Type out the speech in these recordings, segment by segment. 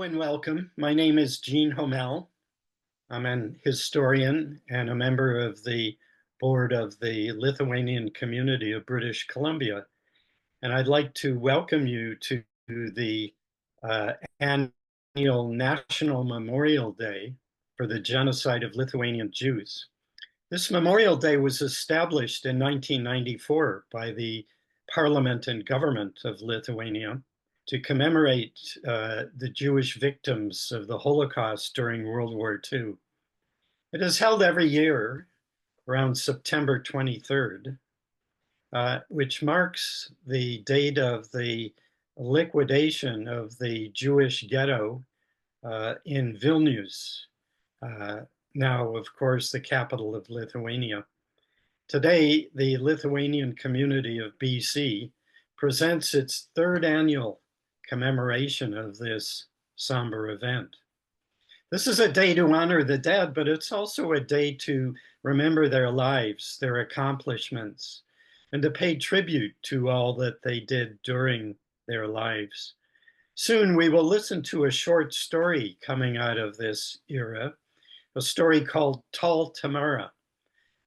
and welcome. My name is Gene Homel. I'm an historian and a member of the board of the Lithuanian community of British Columbia. And I'd like to welcome you to the annual National Memorial Day for the Genocide of Lithuanian Jews. This Memorial Day was established in 1994 by the Parliament and government of Lithuania to commemorate the Jewish victims of the Holocaust during World War II. It is held every year around September 23rd, which marks the date of the liquidation of the Jewish ghetto in Vilnius, now, of course, the capital of Lithuania. Today, the Lithuanian community of BC presents its third annual commemoration of this somber event. This is a day to honor the dead, but it's also a day to remember their lives, their accomplishments, and to pay tribute to all that they did during their lives. Soon we will listen to a short story coming out of this era, a story called Tall Tamara,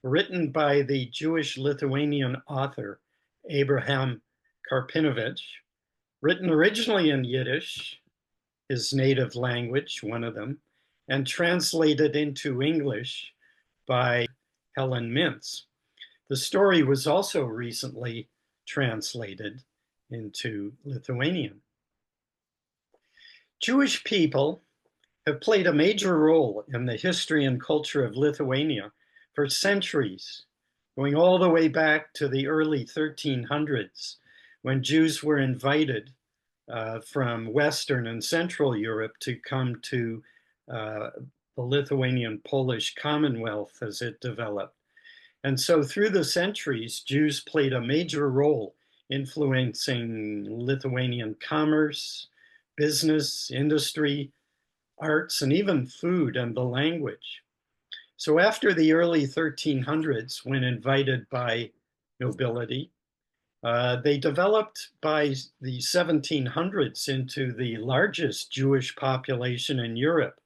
written by the Jewish Lithuanian author Abraham Karpinowitz, written originally in Yiddish, his native language, one of them, and translated into English by Helen Mintz. The story was also recently translated into Lithuanian. Jewish people have played a major role in the history and culture of Lithuania for centuries, going all the way back to the early 1300s, when Jews were invited from Western and Central Europe to come to the Lithuanian Polish Commonwealth as it developed. And so through the centuries, Jews played a major role influencing Lithuanian commerce, business, industry, arts, and even food and the language. So after the early 1300s, when invited by nobility, they developed by the 1700s into the largest Jewish population in Europe,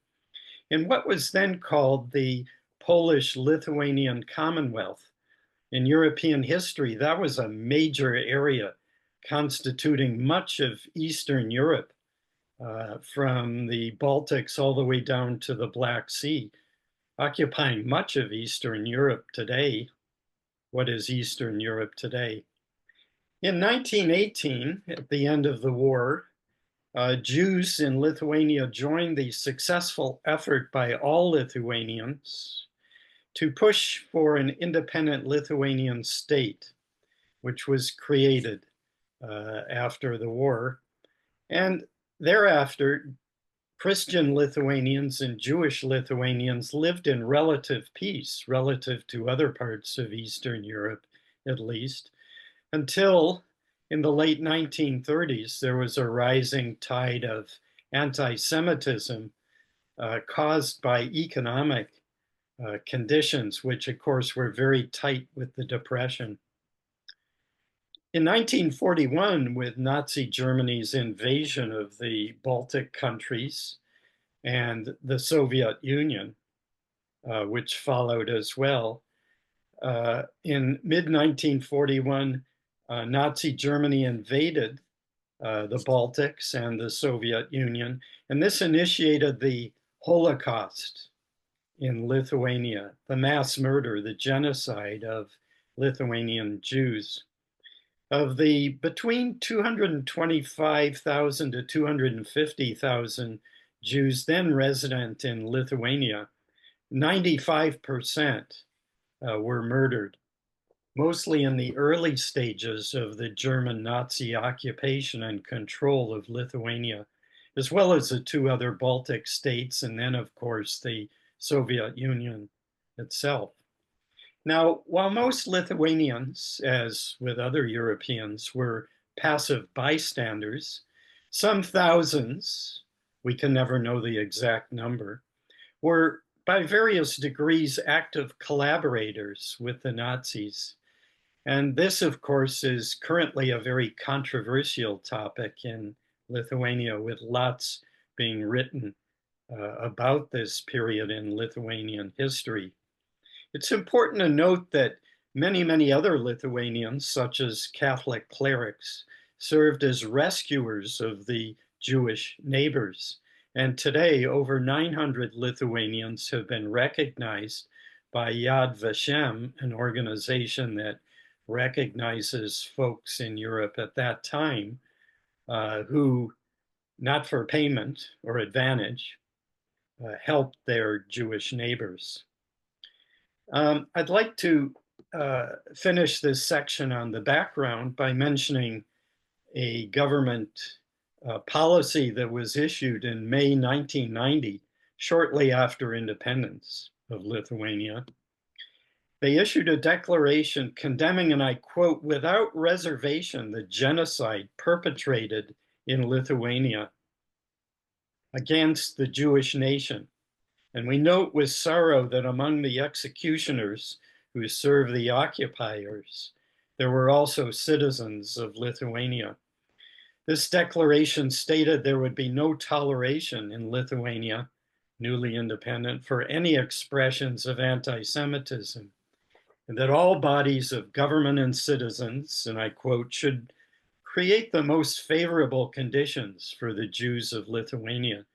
in what was then called the Polish-Lithuanian Commonwealth. In European history, that was a major area constituting much of Eastern Europe, from the Baltics all the way down to the Black Sea, occupying much of Eastern Europe today. What is Eastern Europe today? In 1918, at the end of the war, Jews in Lithuania joined the successful effort by all Lithuanians to push for an independent Lithuanian state, which was created after the war. And thereafter, Christian Lithuanians and Jewish Lithuanians lived in relative peace relative to other parts of Eastern Europe, at least, until in the late 1930s, there was a rising tide of anti-Semitism caused by economic conditions, which of course were very tight with the Depression. In 1941, with Nazi Germany's invasion of the Baltic countries and the Soviet Union, which followed as well, in mid-1941, Nazi Germany invaded the Baltics and the Soviet Union, and this initiated the Holocaust in Lithuania, the mass murder, the genocide of Lithuanian Jews. Of the between 225,000 to 250,000 Jews then resident in Lithuania, 95% were murdered, mostly in the early stages of the German Nazi occupation and control of Lithuania, as well as the two other Baltic states, and then, of course, the Soviet Union itself. Now, while most Lithuanians, as with other Europeans, were passive bystanders, some thousands, we can never know the exact number, were by various degrees active collaborators with the Nazis. And this, of course, is currently a very controversial topic in Lithuania, with lots being written about this period in Lithuanian history. It's important to note that many other Lithuanians, such as Catholic clerics, served as rescuers of the Jewish neighbors. And today, over 900 Lithuanians have been recognized by Yad Vashem, an organization that recognizes folks in Europe at that time who, not for payment or advantage, helped their Jewish neighbors. I'd like to finish this section on the background by mentioning a government policy that was issued in May 1990, shortly after independence of Lithuania. They issued a declaration condemning, and I quote, "without reservation, the genocide perpetrated in Lithuania against the Jewish nation." And we note with sorrow that among the executioners who served the occupiers, there were also citizens of Lithuania. This declaration stated there would be no toleration in Lithuania, newly independent, for any expressions of anti-Semitism, and that all bodies of government and citizens, and I quote, should create the most favorable conditions for the Jews of Lithuania,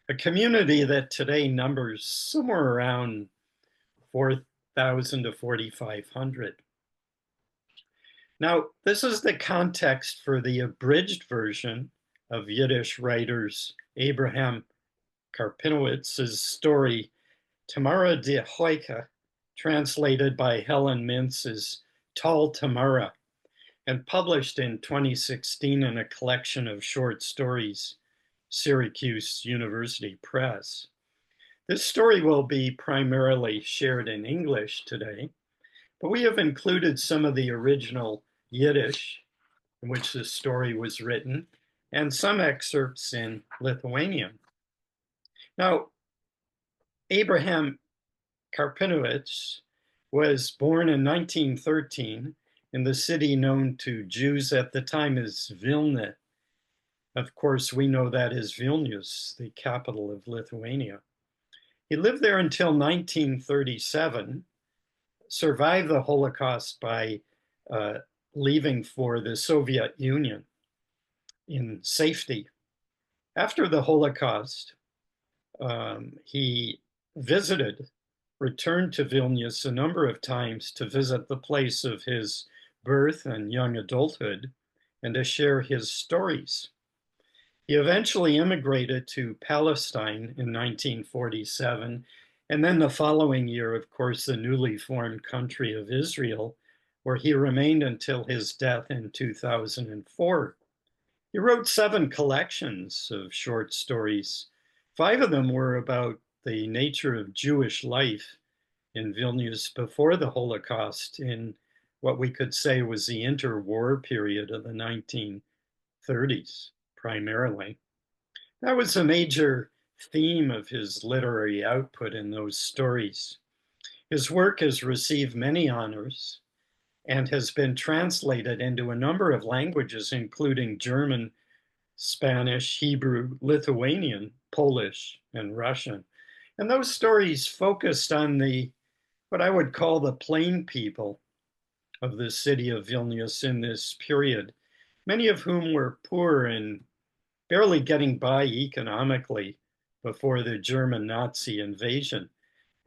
a community that today numbers somewhere around 4,000 to 4,500. Now, this is the context for the abridged version of Yiddish writers Abraham Karpinowitz's story, Tamara de Hoike, translated by Helen Mintz as Tall Tamara, and published in 2016 in a collection of short stories, Syracuse University Press. This story will be primarily shared in English today, but we have included some of the original Yiddish in which this story was written and some excerpts in Lithuanian. Now, Abraham Karpinowitz was born in 1913 in the city known to Jews at the time as Vilna. Of course, we know that as Vilnius, the capital of Lithuania. He lived there until 1937, survived the Holocaust by leaving for the Soviet Union in safety. After the Holocaust, he returned to Vilnius a number of times to visit the place of his birth and young adulthood and to share his stories. He eventually immigrated to Palestine in 1947, and then the following year, of course, the newly formed country of Israel, where he remained until his death in 2004. He wrote 7 collections of short stories. 5 of them were about the nature of Jewish life in Vilnius before the Holocaust, in what we could say was the interwar period of the 1930s. Primarily. That was a major theme of his literary output in those stories. His work has received many honors and has been translated into a number of languages, including German, Spanish, Hebrew, Lithuanian, Polish, and Russian. And those stories focused on what I would call the plain people of the city of Vilnius in this period, many of whom were poor and barely getting by economically before the German Nazi invasion.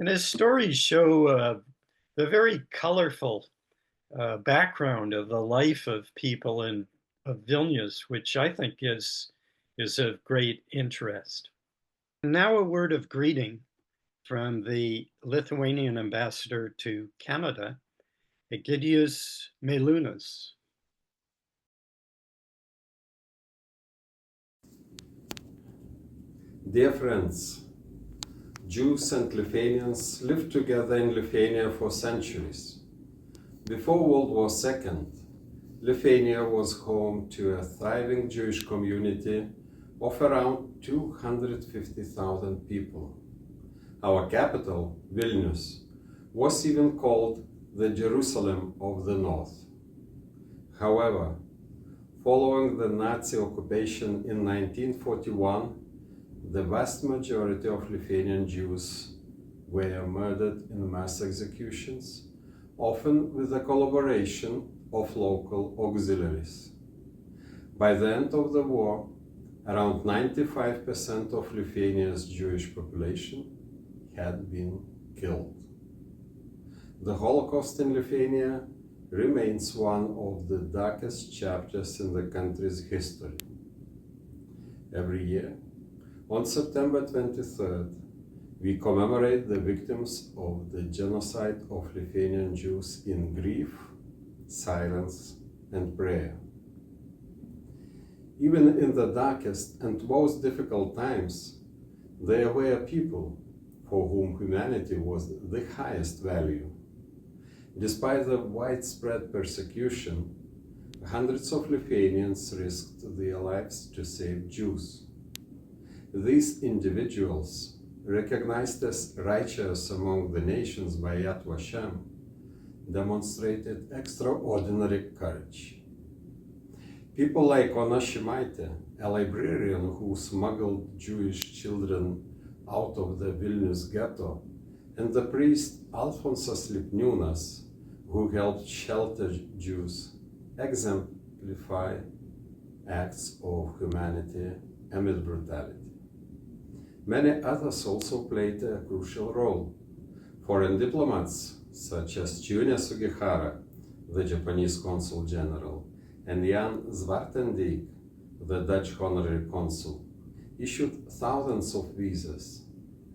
And his stories show the very colorful background of the life of people of Vilnius, which I think is of great interest. And now a word of greeting from the Lithuanian ambassador to Canada, Egidijus Meilūnas. Dear friends, Jews and Lithuanians lived together in Lithuania for centuries. Before World War II, Lithuania was home to a thriving Jewish community of around 250,000 people. Our capital, Vilnius, was even called the Jerusalem of the North. However, following the Nazi occupation in 1941, The vast majority of Lithuanian Jews were murdered in mass executions, often with the collaboration of local auxiliaries. By the end of the war, around 95% of Lithuania's Jewish population had been killed. The Holocaust in Lithuania remains one of the darkest chapters in the country's history. Every year, on September 23rd, we commemorate the victims of the genocide of Lithuanian Jews in grief, silence, and prayer. Even in the darkest and most difficult times, there were people for whom humanity was the highest value. Despite the widespread persecution, hundreds of Lithuanians risked their lives to save Jews. These individuals, recognized as righteous among the nations by Yad Vashem, demonstrated extraordinary courage. People like Ona Šimaitė, a librarian who smuggled Jewish children out of the Vilnius ghetto, and the priest Alfonsas Lipniūnas, who helped shelter Jews, exemplify acts of humanity amid brutality. Many others also played a crucial role. Foreign diplomats, such as Chiune Sugihara, the Japanese consul general, and Jan Zwartendijk, the Dutch honorary consul, issued thousands of visas,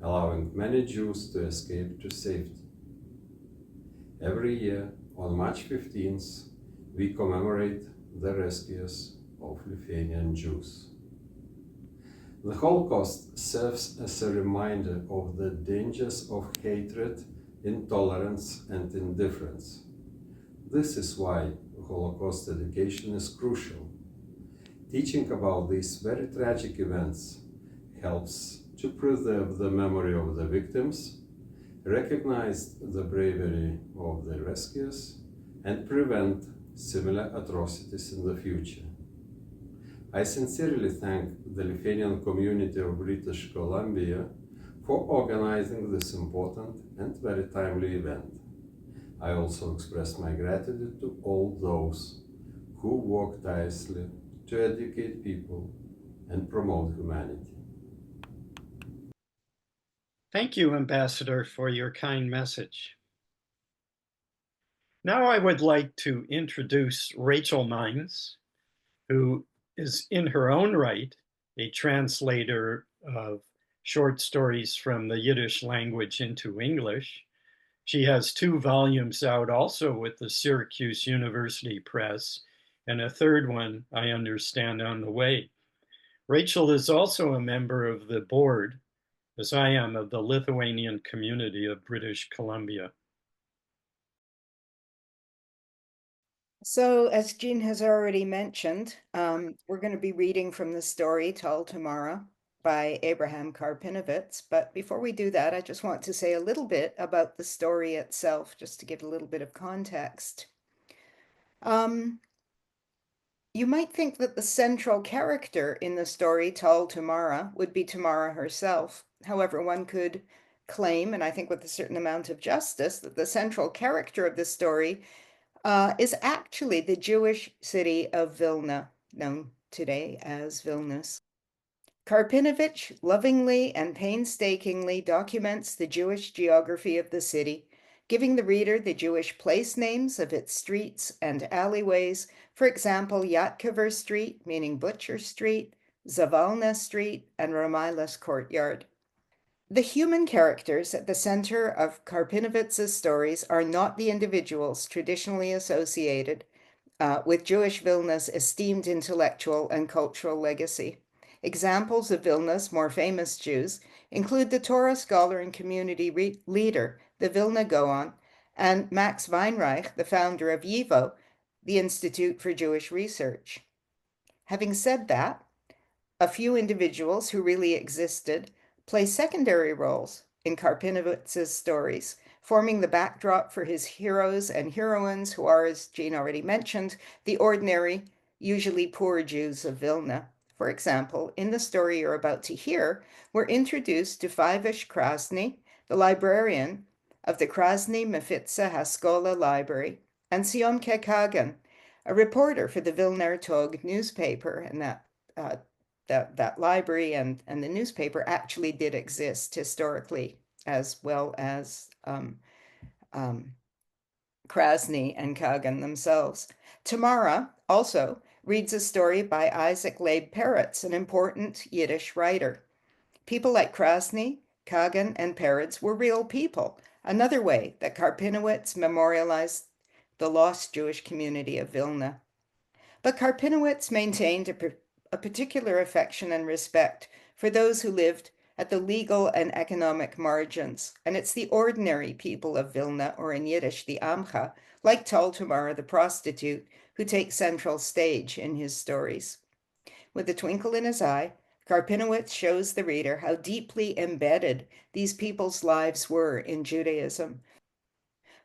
allowing many Jews to escape to safety. Every year, on March 15th, we commemorate the rescues of Lithuanian Jews. The Holocaust serves as a reminder of the dangers of hatred, intolerance, and indifference. This is why Holocaust education is crucial. Teaching about these very tragic events helps to preserve the memory of the victims, recognize the bravery of the rescuers, and prevent similar atrocities in the future. I sincerely thank the Lithuanian community of British Columbia for organizing this important and very timely event. I also express my gratitude to all those who work tirelessly to educate people and promote humanity. Thank you, Ambassador, for your kind message. Now I would like to introduce Rachel Mintz, who is in her own right a translator of short stories from the Yiddish language into English. She has 2 volumes out also with the Syracuse University Press, and a 3rd one, I understand, on the way. Rachel is also a member of the board, as I am, of the Lithuanian community of British Columbia. So, as Jean has already mentioned, we're going to be reading from the story told Tamara by Abraham Karpinowitz. But before we do that, I just want to say a little bit about the story itself, just to give a little bit of context. You might think that the central character in the story told Tamara would be Tamara herself. However, one could claim, and I think with a certain amount of justice, that the central character of the story is actually the Jewish city of Vilna, known today as Vilnius. Karpinowitz lovingly and painstakingly documents the Jewish geography of the city, giving the reader the Jewish place names of its streets and alleyways, for example, Yatkever Street, meaning Butcher Street, Zavalna Street, and Ramailas Courtyard. The human characters at the center of Karpinowitz's stories are not the individuals traditionally associated with Jewish Vilna's esteemed intellectual and cultural legacy. Examples of Vilna's more famous Jews include the Torah scholar and community leader, the Vilna Gaon, and Max Weinreich, the founder of YIVO, the Institute for Jewish Research. Having said that, a few individuals who really existed play secondary roles in Karpinowitz's stories, forming the backdrop for his heroes and heroines who are, as Jean already mentioned, the ordinary, usually poor Jews of Vilna. For example, in the story you're about to hear, we're introduced to Fivish Krasny, the librarian of the Krasny Mefitsa Haskola Library, and Siomke Kagan, a reporter for the Vilnar Tog newspaper, and that library and the newspaper actually did exist historically, as well as Krasny and Kagan themselves. Tamara also reads a story by Isaac Leib Peretz, an important Yiddish writer. People like Krasny, Kagan, and Peretz were real people, another way that Karpinowitz memorialized the lost Jewish community of Vilna. But Karpinowitz maintained a particular affection and respect for those who lived at the legal and economic margins, and it's the ordinary people of Vilna, or in Yiddish, the Amcha, like Tamara the prostitute, who take central stage in his stories. With a twinkle in his eye, Karpinowitz shows the reader how deeply embedded these people's lives were in Judaism.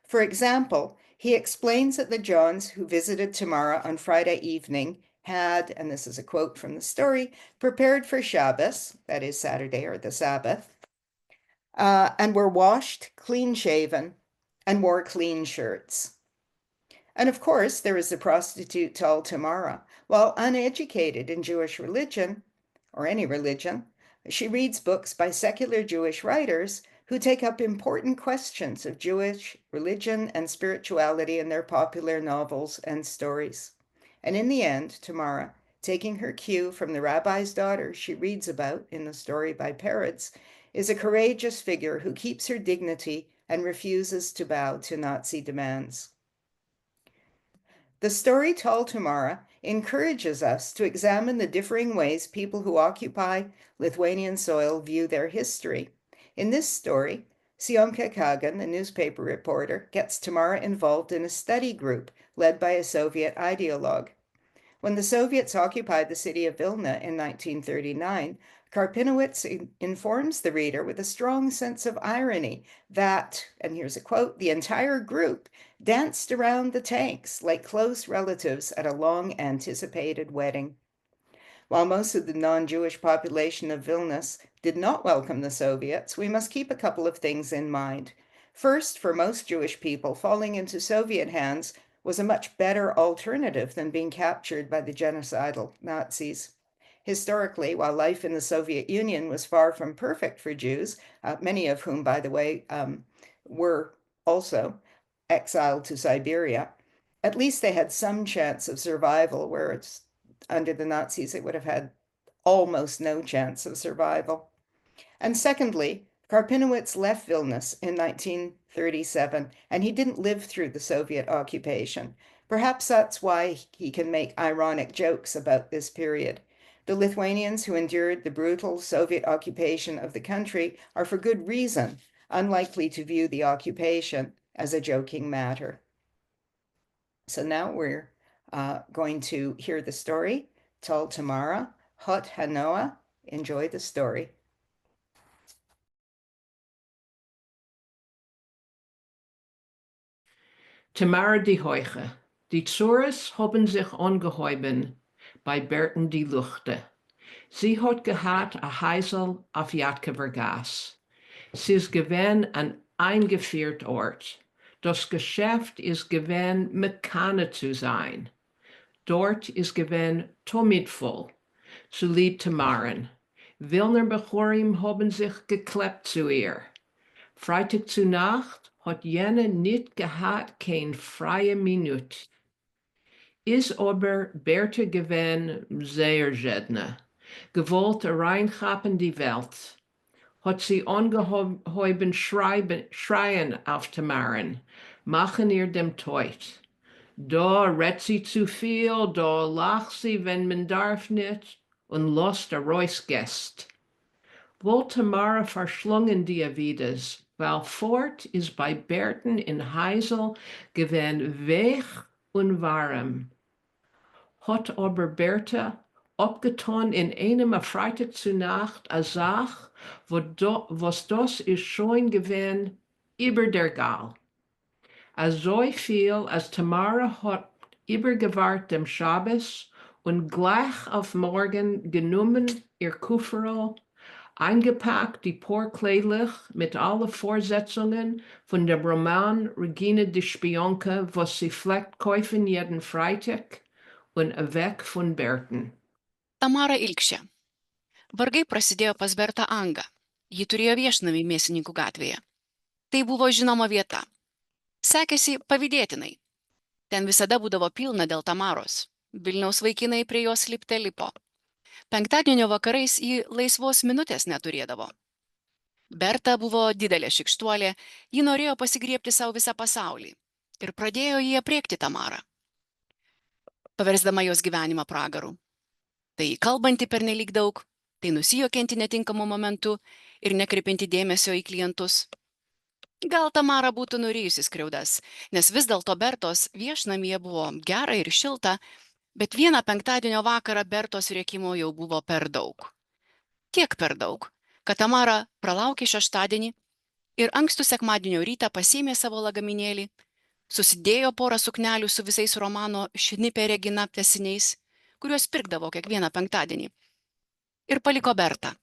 For example, he explains that the Johns who visited Tamara on Friday evening had, and this is a quote from the story, prepared for Shabbos, that is Saturday or the Sabbath, and were washed, clean-shaven, and wore clean shirts. And of course, there is the prostitute Tal Tamara. While uneducated in Jewish religion, or any religion, she reads books by secular Jewish writers who take up important questions of Jewish religion and spirituality in their popular novels and stories. And in the end, Tamara, taking her cue from the rabbi's daughter she reads about in the story by Peretz, is a courageous figure who keeps her dignity and refuses to bow to Nazi demands. The story Tal Tamara encourages us to examine the differing ways people who occupy Lithuanian soil view their history. In this story, Siomke Kagan, the newspaper reporter, gets Tamara involved in a study group led by a Soviet ideologue. When the Soviets occupied the city of Vilna in 1939, Karpinowitz informs the reader with a strong sense of irony that, and here's a quote, the entire group danced around the tanks like close relatives at a long-anticipated wedding. While most of the non-Jewish population of Vilnius did not welcome the Soviets, we must keep a couple of things in mind. First, for most Jewish people, falling into Soviet hands was a much better alternative than being captured by the genocidal Nazis. Historically, while life in the Soviet Union was far from perfect for Jews, many of whom, by the way, were also exiled to Siberia, at least they had some chance of survival, whereas under the Nazis it would have had almost no chance of survival. And secondly, Karpinowitz left Vilnius in 1937, and he didn't live through the Soviet occupation. Perhaps that's why he can make ironic jokes about this period. The Lithuanians who endured the brutal Soviet occupation of the country are for good reason unlikely to view the occupation as a joking matter. So now we're going to hear the story, Tal Tamara, Hot Hanoah. Enjoy the story. Tamara die Heuche. Die Zores haben sich angehäuben bei Berten die Luchte. Sie hat gehad a Heisel auf Jatkevergas. Sie ist gewähn an eingeführt Ort. Das Geschäft ist gewähn Mekane zu sein. Dort ist gewähn tomidvoll, zu lieb Tamaren. Vilner Bechorim haben sich geklebt zu ihr. Freitag zu Nacht hat jene nicht gehad kein freie Minute. Is aber Berthe gewähn sehr jedne. Gewollt reingappen die Welt. Hat sie angehäuben schreien auf Tamaren, machen ihr dem Teut. Da rett sie zu viel, da lacht sie, wenn man darf nicht, und lost der Reusgäst. Wohl Tamara verschlungen die Avidas, weil fort ist bei Berten in Heisel gewähn weg und warm. Hat aber Berthe abgetan in einem Freitag zu Nacht a Sach, was das ist schon gewähn über der Gal. A so viel, als Tamara hat übergewahrt dem Schabbos und gleich auf morgen genommen ihr Kufferl, eingepackt die Porkleidlich mit allen Vorsetzungen von der Roman Regina die Spionke, was sie fleckt kaufen jeden Freitag und weg von Berten. Tamara ilgšė. Vargai prasidėjo pas Bertą Angą. Ji turėjo viešnamį Mėsininkų gatvėje. Tai buvo žinoma vieta. Sekėsi pavydėtinai. Ten visada būdavo pilna dėl Tamaros. Vilniaus vaikinai prie jos lipte lipo. Penktadienio vakarais ji laisvos minutės neturėdavo. Berta buvo didelė šikštuolė, ji norėjo pasigriebti savo visą pasaulį ir pradėjo jį apriekti Tamarą, paversdama jos gyvenimą pragaru. Tai kalbanti pernelyg daug, tai nusijuokianti netinkamu momentu ir nekreipinti dėmesio į klientus. Gal Tamara būtų nurijusi skriaudas, nes vis dėlto Bertos viešnamyje buvo gera ir šilta, bet vieną penktadienio vakarą Bertos rėkimo jau buvo per daug. Tiek per daug, kad Tamara pralaukė šeštadienį ir ankstų sekmadienio rytą pasiėmė savo lagaminėlį, susidėjo porą suknelių su visais romano Šnipė Regina tęsiniais, kuriuos pirkdavo kiekvieną penktadienį, ir paliko Bertą.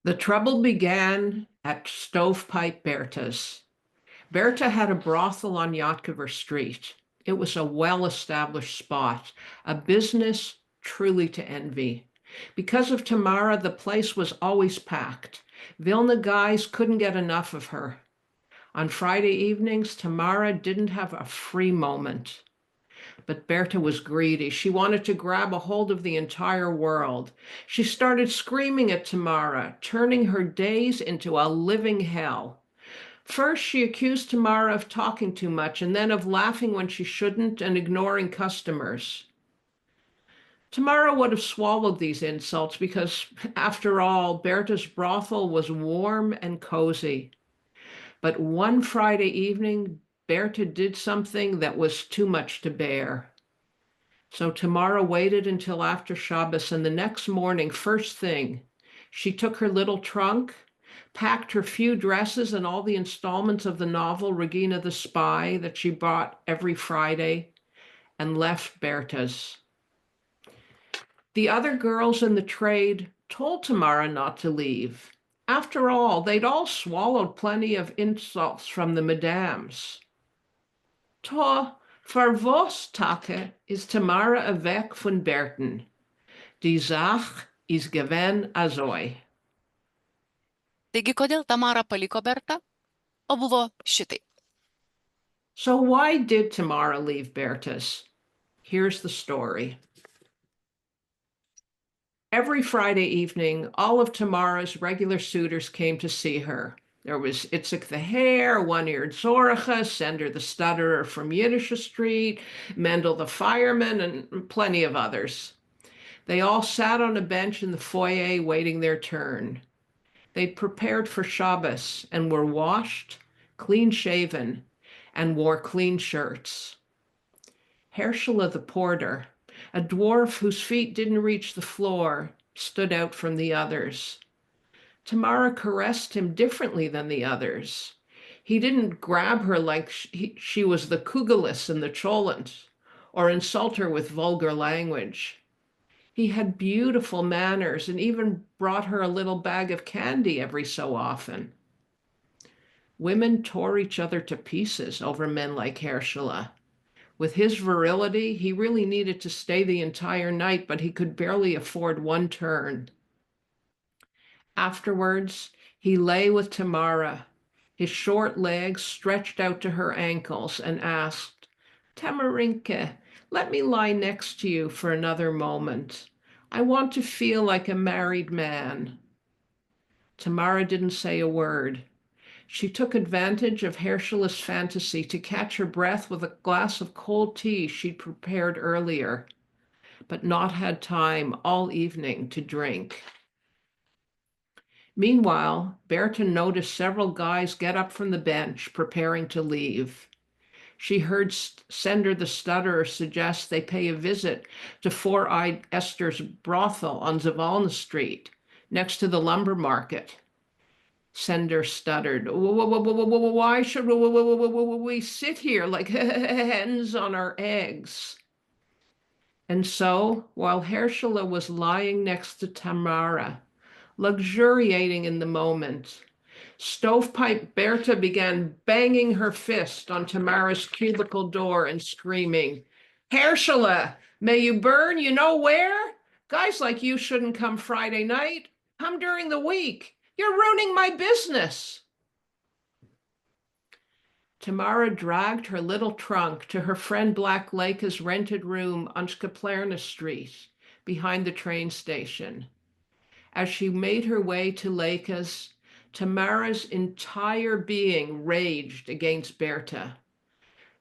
The trouble began at Stovepipe Berta's. Berta had a brothel on Yatkover Street. It was a well-established spot, a business truly to envy. Because of Tamara, the place was always packed. Vilna guys couldn't get enough of her. On Friday evenings, Tamara didn't have a free moment. But Berta was greedy. She wanted to grab a hold of the entire world. She started screaming at Tamara, turning her days into a living hell. First, she accused Tamara of talking too much and then of laughing when she shouldn't and ignoring customers. Tamara would have swallowed these insults because, after all, Berta's brothel was warm and cozy. But one Friday evening, Berta did something that was too much to bear. So Tamara waited until after Shabbos, and the next morning, first thing, she took her little trunk, packed her few dresses and all the installments of the novel Regina the Spy that she bought every Friday, and left Berta's. The other girls in the trade told Tamara not to leave. After all, they'd all swallowed plenty of insults from the madams. Ta, for vos take is Tamara weg von Berten. Die Sach is gewen azoi. Taigi, kodėl Tamara paliko Bertą? O buvo šitai. So why did Tamara leave Berta's? Here's the story. Every Friday evening, all of Tamara's regular suitors came to see her. There was Itzik the Hare, One-Eared Zorcha, Sender the Stutterer from Yiddish Street, Mendel the Fireman, and plenty of others. They all sat on a bench in the foyer waiting their turn. They'd prepared for Shabbos and were washed, clean-shaven, and wore clean shirts. Herschela the porter, a dwarf whose feet didn't reach the floor, stood out from the others. Tamara caressed him differently than the others. He didn't grab her like she was the Kugelis in the Cholent, or insult her with vulgar language. He had beautiful manners and even brought her a little bag of candy every so often. Women tore each other to pieces over men like Herschela. With his virility, he really needed to stay the entire night, but he could barely afford one turn. Afterwards, he lay with Tamara, his short legs stretched out to her ankles, and asked, "Tamarinke, let me lie next to you for another moment. I want to feel like a married man." Tamara didn't say a word. She took advantage of Herschela's fantasy to catch her breath with a glass of cold tea she'd prepared earlier, but not had time all evening to drink. Meanwhile, Berta noticed several guys get up from the bench, preparing to leave. She heard Sender the Stutterer suggest they pay a visit to Four-Eyed Esther's brothel on Zavalna Street, next to the lumber market. Sender stuttered, "Why should we sit here like hens on our eggs?" And so, while Herschela was lying next to Tamara, luxuriating in the moment, Stovepipe Berta began banging her fist on Tamara's cubicle door and screaming, "Herschela, may you burn you know where? Guys like you shouldn't come Friday night. Come during the week. You're ruining my business." Tamara dragged her little trunk to her friend Black Lake's rented room on Skaplerna Street, behind the train station. As she made her way to Lake's, Tamara's entire being raged against Berta.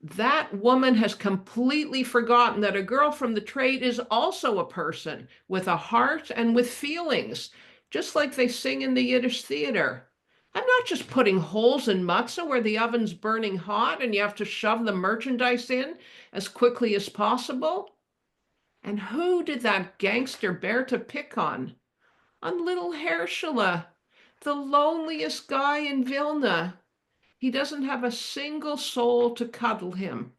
That woman has completely forgotten that a girl from the trade is also a person with a heart and with feelings, just like they sing in the Yiddish theater. I'm not just putting holes in matzah where the oven's burning hot and you have to shove the merchandise in as quickly as possible. And who did that gangster Berta pick on? On little Herschela, the loneliest guy in Vilna. He doesn't have a single soul to cuddle him.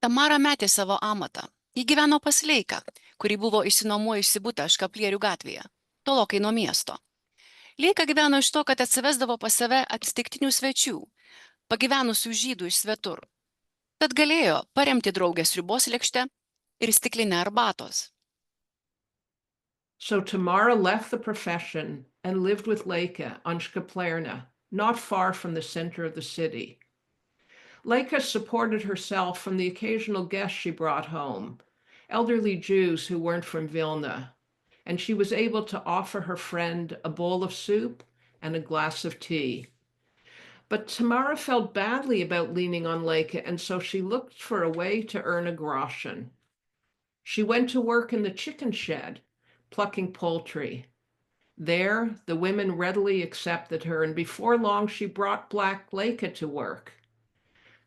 Tamara metė savo amatą. Ji gyveno pas Leiką, kuri buvo išsinuomojusi butą Škaplierių gatvėje, tolokai nuo miesto. Leika gyveno iš to, kad atsivesdavo pas save atsitiktinių svečių, pagyvenusių žydų iš svetur. Tad galėjo paremti draugės sriubos lėkštę ir stiklinę arbatos. So Tamara left the profession and lived with Leika on Skaplerna, not far from the center of the city. Leika supported herself from the occasional guests she brought home, elderly Jews who weren't from Vilna, and she was able to offer her friend a bowl of soup and a glass of tea. But Tamara felt badly about leaning on Leika, and so she looked for a way to earn a groschen. She went to work in the chicken shed, plucking poultry. There, the women readily accepted her, and before long she brought Black Leika to work.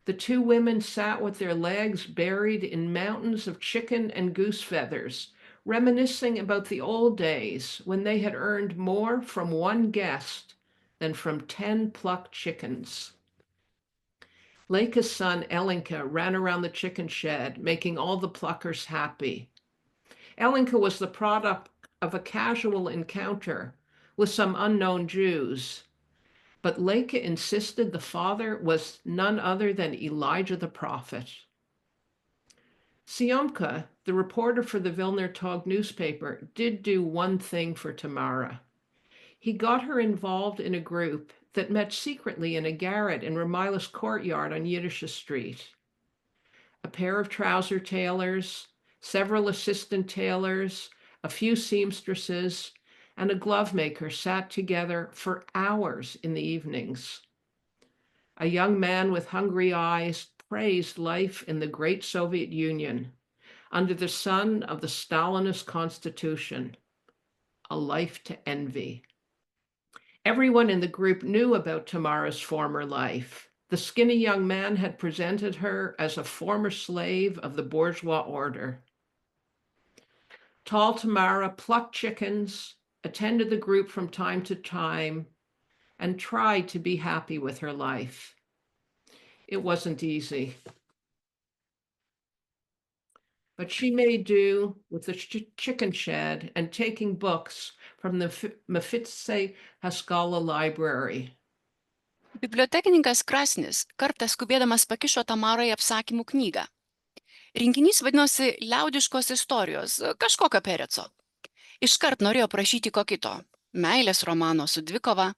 The two women sat with their legs buried in mountains of chicken and goose feathers, reminiscing about the old days when they had earned more from one guest than from 10 plucked chickens. Leika's son Elinka ran around the chicken shed, making all the pluckers happy. Elinka was the product of a casual encounter with some unknown Jews, but Leika insisted the father was none other than Elijah the prophet. Siomka, the reporter for the Vilner Tog newspaper, did do one thing for Tamara. He got her involved in a group that met secretly in a garret in Ramila's courtyard on Yiddish Street. A pair of trouser tailors, several assistant tailors, a few seamstresses, and a glove maker sat together for hours in the evenings. A young man with hungry eyes praised life in the great Soviet Union under the sun of the Stalinist constitution, a life to envy. Everyone in the group knew about Tamara's former life. The skinny young man had presented her as a former slave of the bourgeois order. Tall Tamara plucked chickens, attended the group from time to time, and tried to be happy with her life. It wasn't easy. But she made do with the chicken shed and taking books from the Mefitse Haskalah library. Bibliotekininkas Krasnis kartą skubėdamas pakišo Tamarai apsakymų knygą. Rinkinys vadinosi Liaudiškos istorijos, kažkokio Pereco. Iškart norėjo prašyti ko kito, meilės romano su dvikova,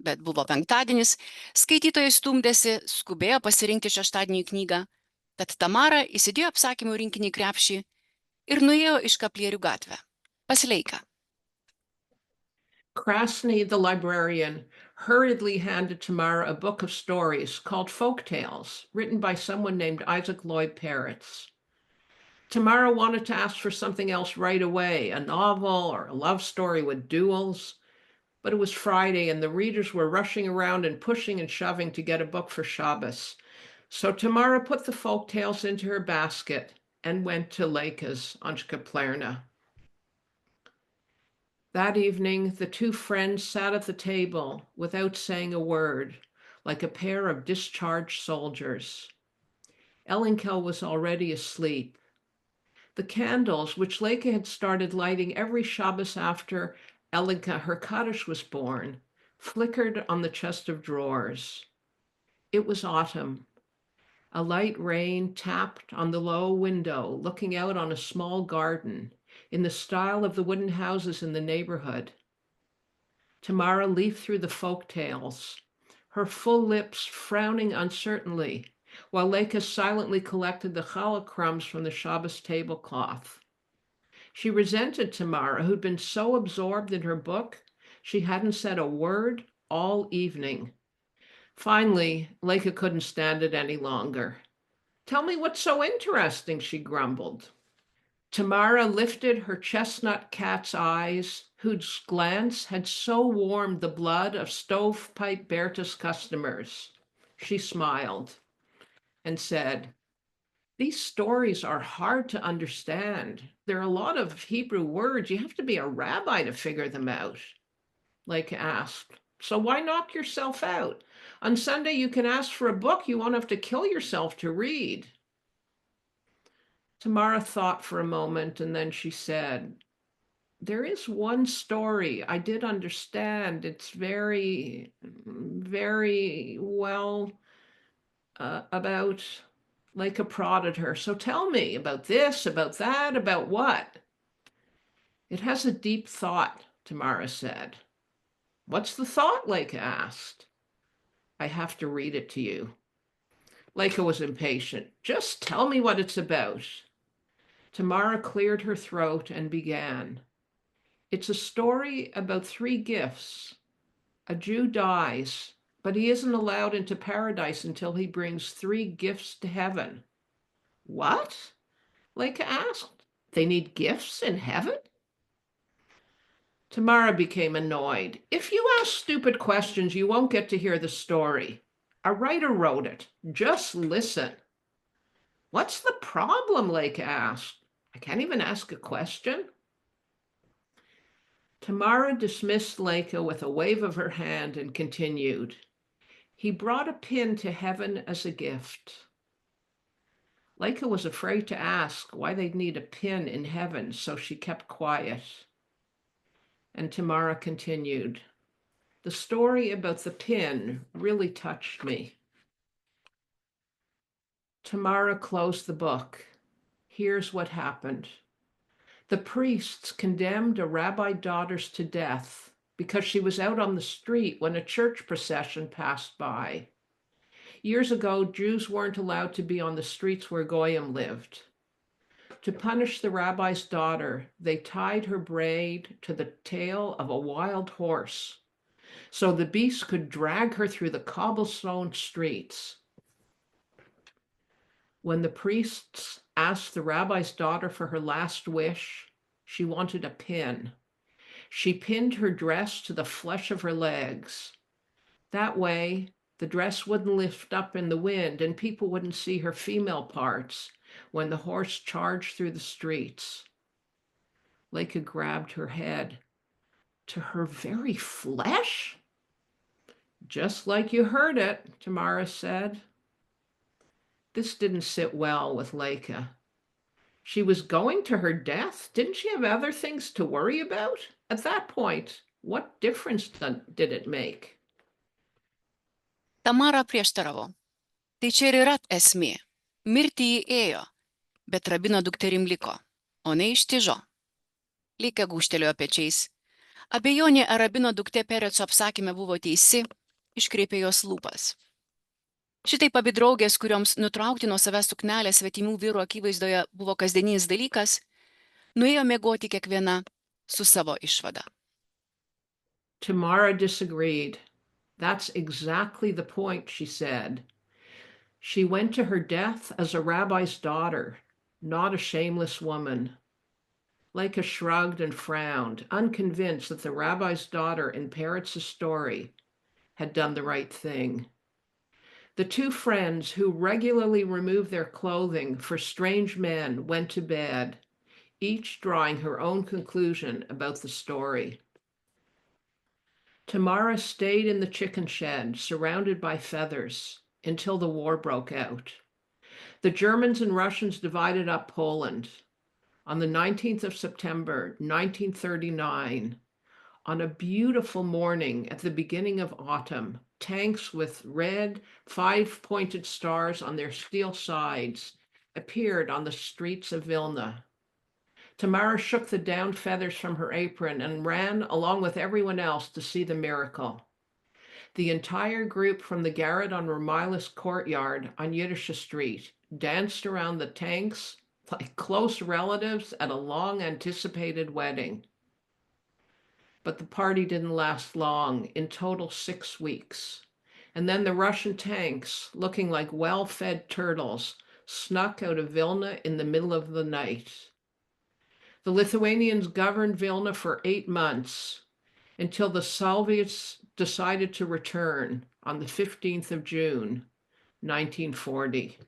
bet buvo penktadienis, skaitytojai stumdėsi, skubėjo pasirinkti šeštadienį knygą, tad Tamara įsidėjo apsakymų rinkinį krepšį ir nuėjo iš Škaplierių gatvę, pas Leiką. Krasny, the librarian, hurriedly handed Tamara a book of stories called Folk Tales, written by someone named Isaac Lloyd Peretz. Tamara wanted to ask for something else right away, a novel or a love story with duels, but it was Friday and the readers were rushing around and pushing and shoving to get a book for Shabbos. So Tamara put the folk tales into her basket and went to Leika's on Skaplerna. That evening, the two friends sat at the table without saying a word, like a pair of discharged soldiers. Elinka was already asleep. The candles, which Leica had started lighting every Shabbos after Elinka, her Kaddish, was born, flickered on the chest of drawers. It was autumn. A light rain tapped on the low window, looking out on a small garden in the style of the wooden houses in the neighborhood. Tamara leafed through the folk tales, her full lips frowning uncertainly, while Leica silently collected the challah crumbs from the Shabbos tablecloth. She resented Tamara, who'd been so absorbed in her book, she hadn't said a word all evening. Finally, Leica couldn't stand it any longer. "Tell me what's so interesting," she grumbled. Tamara lifted her chestnut cat's eyes, whose glance had so warmed the blood of Stovepipe Berta's customers. She smiled and said, "These stories are hard to understand. There are a lot of Hebrew words. You have to be a rabbi to figure them out." Leica asked, "So why knock yourself out? On Sunday, you can ask for a book you won't have to kill yourself to read." Tamara thought for a moment, and then she said, "There is one story I did understand. It's very, very well about," Leica prodded her. "So tell me about this, about that, about what?" "It has a deep thought," Tamara said. "What's the thought?" Leica asked. "I have to read it to you." Leica was impatient. "Just tell me what it's about." Tamara cleared her throat and began. "It's a story about 3 gifts. A Jew dies, but he isn't allowed into paradise until he brings 3 gifts to heaven." "What?" Leica asked. "They need gifts in heaven?" Tamara became annoyed. "If you ask stupid questions, you won't get to hear the story. A writer wrote it. Just listen." "What's the problem?" Leica asked. "I can't even ask a question." Tamara dismissed Leica with a wave of her hand and continued. "He brought a pin to heaven as a gift." Leica was afraid to ask why they'd need a pin in heaven, so she kept quiet. And Tamara continued, "The story about the pin really touched me." Tamara closed the book. Here's what happened. The priests condemned a rabbi's daughter to death because she was out on the street when a church procession passed by. Years ago, Jews weren't allowed to be on the streets where Goyim lived. To punish the rabbi's daughter, they tied her braid to the tail of a wild horse, so the beast could drag her through the cobblestone streets. When the priests asked the rabbi's daughter for her last wish, she wanted a pin. She pinned her dress to the flesh of her legs. That way, the dress wouldn't lift up in the wind and people wouldn't see her female parts when the horse charged through the streets. Leica grabbed her head. "To her very flesh?" "Just like you heard it," Tamara said. This didn't sit well with Leica. She was going to her death? Didn't she have other things to worry about? At that point, what difference did it make? Tamara prieštaravo. "Tai čia ir yra esmė. Mirti jį ėjo, bet rabino dukterim liko, o ne ištižo." Leica gūžtelėjo pečiais. Abejonė, ar rabino duktė Pereco apsakyme buvo teisi, iškreipė jos lūpas. Šitaip abi draugės, kurioms nutraukti nuo savęs suknelę svetimų vyrų akivaizdoje buvo kasdieninis dalykas, nuėjo miegoti kiekviena su savo išvada. Tamara disagreed. "That's exactly the point," she said. "She went to her death as a rabbi's daughter, not a shameless woman." Leica shrugged and frowned, unconvinced that the rabbi's daughter in Peretz's story had done the right thing. The 2 friends who regularly removed their clothing for strange men went to bed, each drawing her own conclusion about the story. Tamara stayed in the chicken shed, surrounded by feathers, until the war broke out. The Germans and Russians divided up Poland. on the 19th of September, 1939, on a beautiful morning at the beginning of autumn, tanks with red, five-pointed stars on their steel sides appeared on the streets of Vilna. Tamara shook the down feathers from her apron and ran along with everyone else to see the miracle. The entire group from the garret on Ramaila's courtyard on Yiddish Street danced around the tanks like close relatives at a long-anticipated wedding. But the party didn't last long, in total 6 weeks. And then the Russian tanks, looking like well-fed turtles, snuck out of Vilna in the middle of the night. The Lithuanians governed Vilna for 8 months, until the Soviets decided to return on the 15th of June, 1940.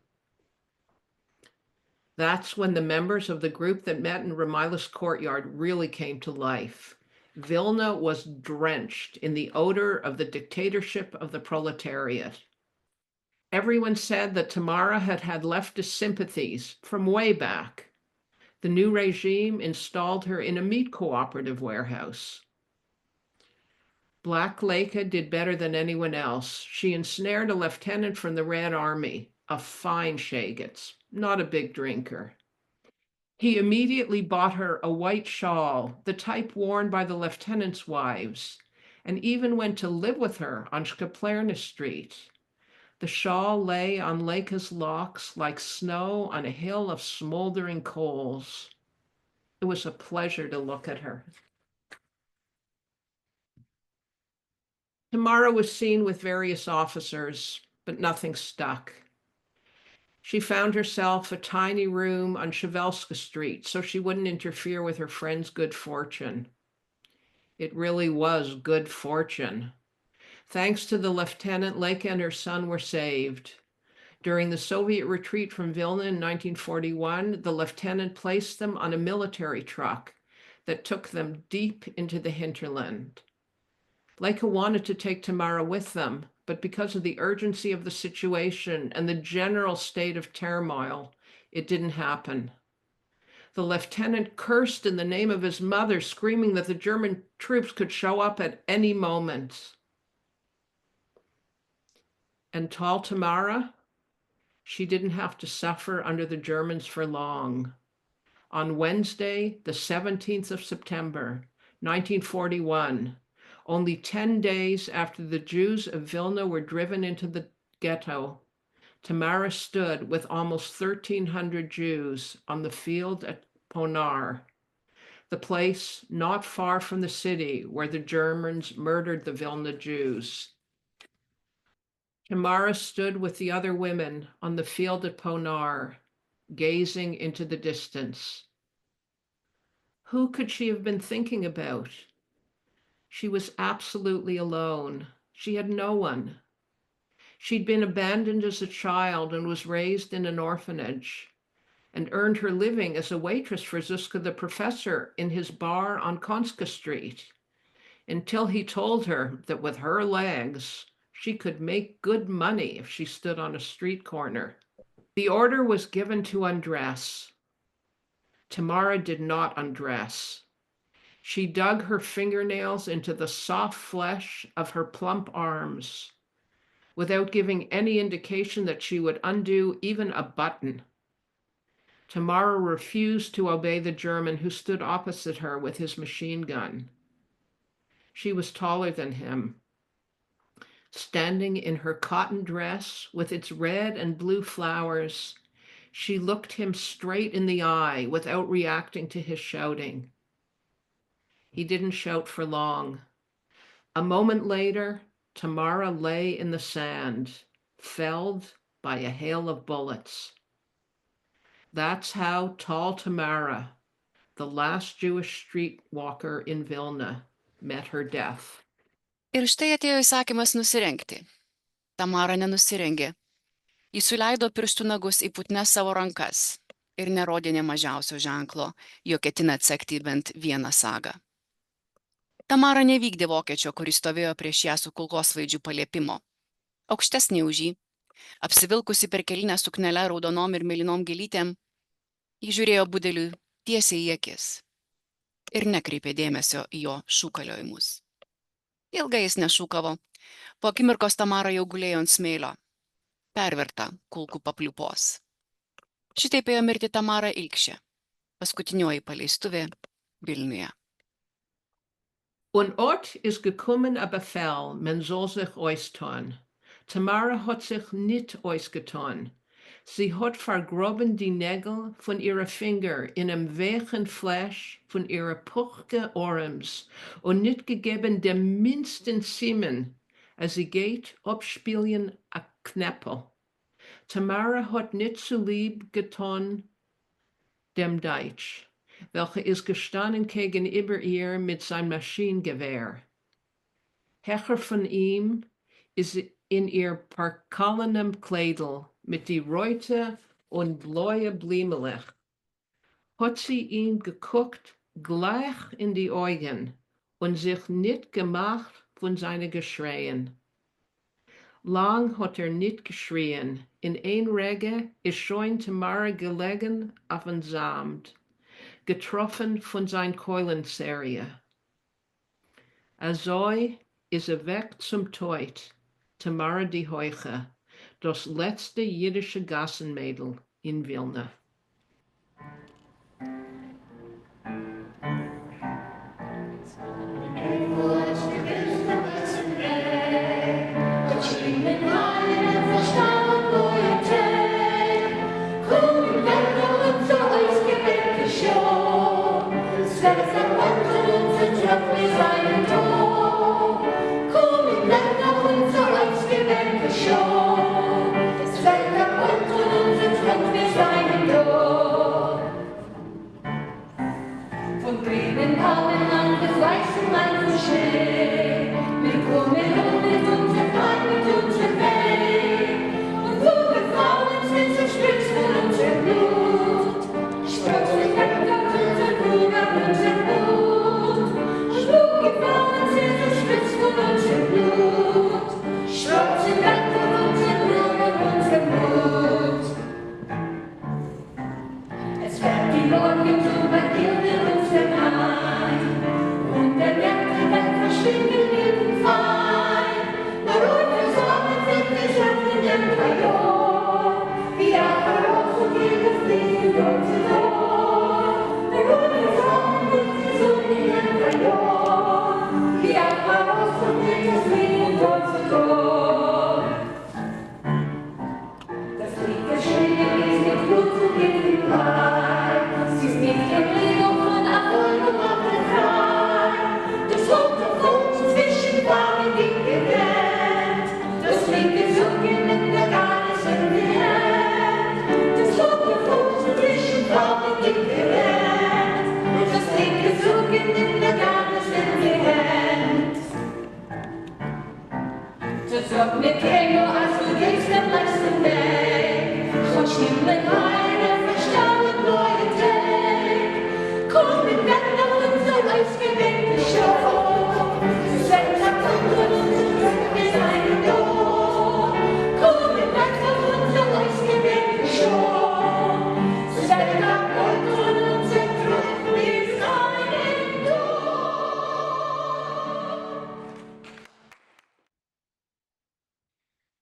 That's when the members of the group that met in Ramaila's courtyard really came to life. Vilna was drenched in the odor of the dictatorship of the proletariat. Everyone said that Tamara had had leftist sympathies from way back. The new regime installed her in a meat cooperative warehouse. Black Leka did better than anyone else. She ensnared a lieutenant from the Red Army, a fine Shagets, not a big drinker. He immediately bought her a white shawl, the type worn by the lieutenant's wives, and even went to live with her on Skaplerna Street. The shawl lay on Leka's locks like snow on a hill of smoldering coals. It was a pleasure to look at her. Tamara was seen with various officers, but nothing stuck. She found herself a tiny room on Shavelska Street so she wouldn't interfere with her friend's good fortune. It really was good fortune. Thanks to the lieutenant, Leka and her son were saved. During the Soviet retreat from Vilna in 1941, the lieutenant placed them on a military truck that took them deep into the hinterland. Leka wanted to take Tamara with them, but because of the urgency of the situation and the general state of turmoil, it didn't happen. The lieutenant cursed in the name of his mother, screaming that the German troops could show up at any moment. And tall Tamara, she didn't have to suffer under the Germans for long. On Wednesday, the 17th of September, 1941, only 10 days after the Jews of Vilna were driven into the ghetto, Tamara stood with almost 1,300 Jews on the field at Ponar, the place not far from the city where the Germans murdered the Vilna Jews. Tamara stood with the other women on the field at Ponar, gazing into the distance. Who could she have been thinking about? She was absolutely alone. She had no one. She'd been abandoned as a child and was raised in an orphanage, and earned her living as a waitress for Zuska the professor in his bar on Konska Street, until he told her that with her legs, she could make good money if she stood on a street corner. The order was given to undress. Tamara did not undress. She dug her fingernails into the soft flesh of her plump arms, without giving any indication that she would undo even a button. Tamara refused to obey the German who stood opposite her with his machine gun. She was taller than him. Standing in her cotton dress with its red and blue flowers, she looked him straight in the eye without reacting to his shouting. He didn't shout for long. A moment later, Tamara lay in the sand, felled by a hail of bullets. That's how tall Tamara, the last Jewish streetwalker in Vilna, met her death. Ir štai atėjo įsakymas nusirengti. Tamara nenusirengė. Jis suleido pirštų nagus į putnes savo rankas ir nerodė nė mažiausio ženklo, jog ketina atsekti bent vieną sagą. Tamara nevykdė vokiečio, kuris stovėjo prieš ją su kulkosvaidžių paliepimo. Aukštesnė už jį, apsivilkusi per kelinę suknelę raudonom ir mėlynom gėlytėm, ji žiūrėjo budeliui tiesiai į akis ir nekreipė dėmesio į jo šūkaliojimus. Ilgai jis nešūkavo. Po akimirkos Tamara jau gulėjo ant smėlio, perverta kulkų papliupos. Šitaip ėjo mirti Tamara Ilkšė, paskutinioji paleistuvė Vilniuje. Ein Ort ist gekommen, aber fell, men soll sich austan. Tamara hat sich nicht ausgetan. Sie hat vergraben die Nägel von ihrer Finger in einem weichen Fleisch von ihrer puchge Arms und nicht gegeben dem minsten Siemen, als sie geht, abspielen a Knäppel. Tamara hat nicht zu lieb getan dem Deutsch, welcher ist gestanden gegenüber ihr mit seinem Maschinengewehr. Hecher von ihm ist in ihr parkallenem Kleidel mit die Reute und blaue Blimelech. Hat sie ihm geguckt, gleich in die Augen und sich nicht gemacht von seinen Geschreien. Lang hat nicht geschrien. In ein Rege ist schon Tamara gelegen auf ein Samt, getroffen von sein Keulenserie. Also ist weg zum Teut, Tamara die Heuche, das letzte jiddische Gassenmädel in Vilna.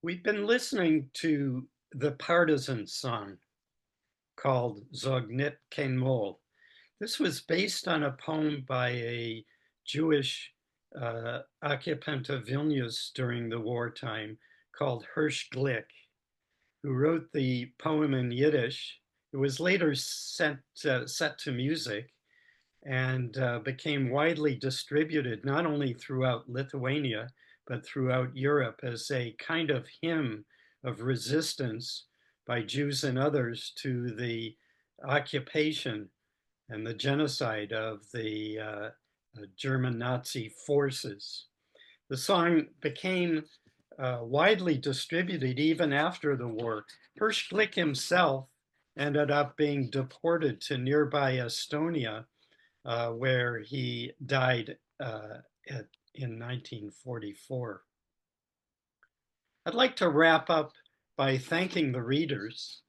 We've been listening to the partisan song called Zognit Kein Mol. This was based on a poem by a Jewish occupant of Vilnius during the wartime called Hirsch Glick, who wrote the poem in Yiddish. It was later set to music and became widely distributed, not only throughout Lithuania, but throughout Europe as a kind of hymn of resistance by Jews and others to the occupation and the genocide of the German Nazi forces. The song became widely distributed even after the war. Hirsch Glick himself ended up being deported to nearby Estonia, where he died in 1944. I'd like to wrap up by thanking the readers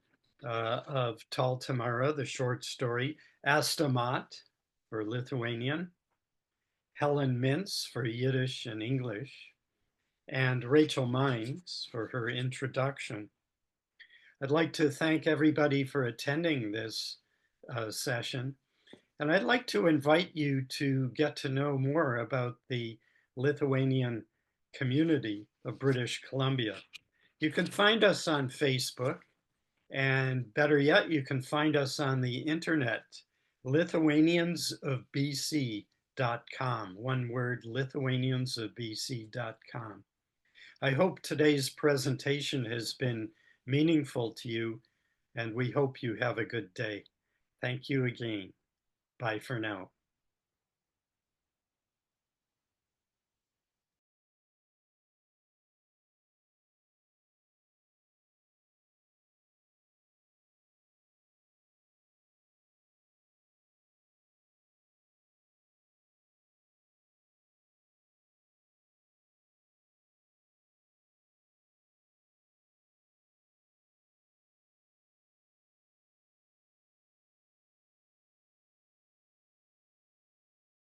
of Tal Tamara, the short story, Astamat for Lithuanian, Helen Mintz for Yiddish and English, and Rachel Mines for her introduction. I'd like to thank everybody for attending this session. And I'd like to invite you to get to know more about the Lithuanian community of British Columbia. You can find us on Facebook, and better yet, you can find us on the internet, LithuaniansofBC.com. One word, LithuaniansofBC.com. I hope today's presentation has been meaningful to you, and we hope you have a good day. Thank you again. Bye for now.